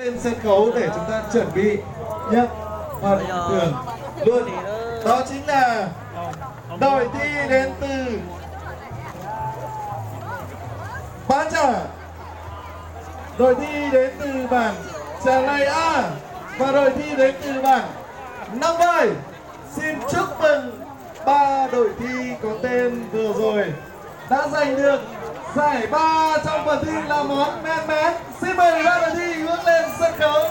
Lên sân khấu để chúng ta chuẩn bị nhận phần thưởng luôn. Đó chính là đội thi đến từ Bá Trả, đội thi đến từ bản Trà Lầy A và đội thi đến từ bản Năm Vai. Xin chúc mừng ba đội thi có tên vừa rồi đã giành được giải ba trong phần thi là món men mén. Xin mời ba đội thi hướng lên sân khấu.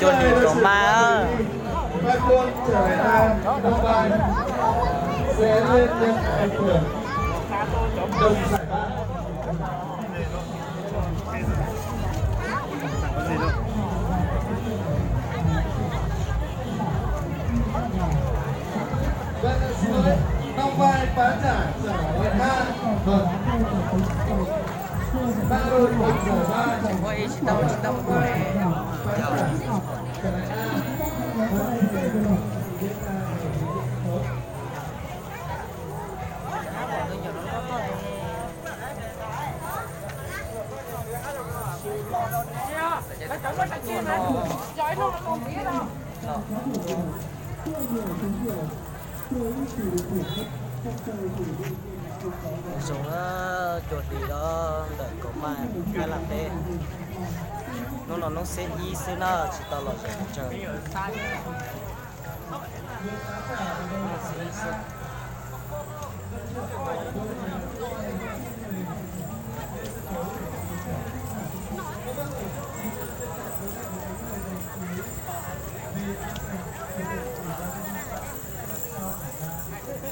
Chôn đi có ma Bác Quân trở lại A, Năm Vai sẽ lên nhận phần thưởng đồng giải ba. Vâng, xin lỗi, Năm Vai Bá Trả trở lại A. Vâng, ba đội một giải ba. Quay đâu quay xuống chuột đi đó đợi có mai cái làm thế nó sẽ y sẽ nó chỉ tao là chờ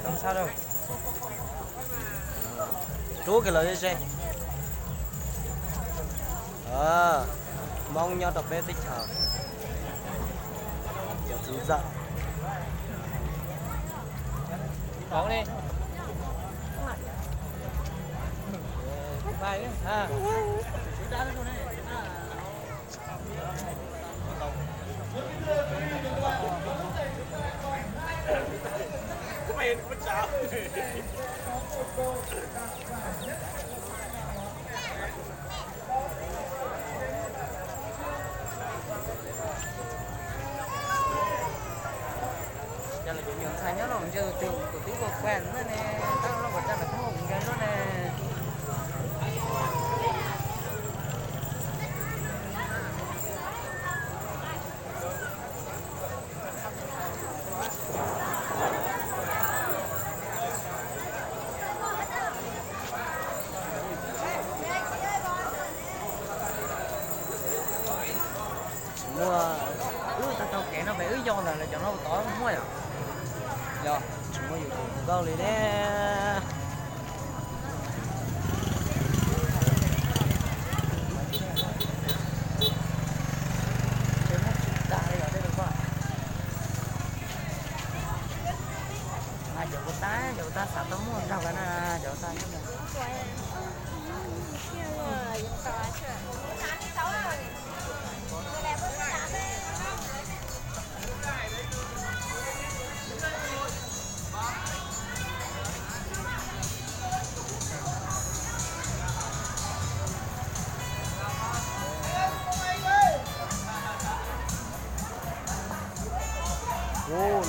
không sao đâu chú cái lời gì mong nhau đọc bé tích hợp chú giận bóng đi bài ha mày cũng sao cho là chuyện sai nhớ rồi chứ từ tí qua quen nữa nè tao nó còn cho là cái hùng cái đó nè mua tao kể nó về do là cho nó tỏi không phải à rồi chúng có nhiều câu này nè chỗ ta sắp tao muốn sao cái này chỗ ta như này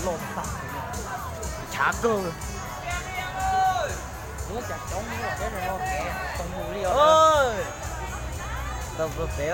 lột sạch chả cơ nó chặt trống cái này nó kẹt không ngủ đi ơi tao vừa bé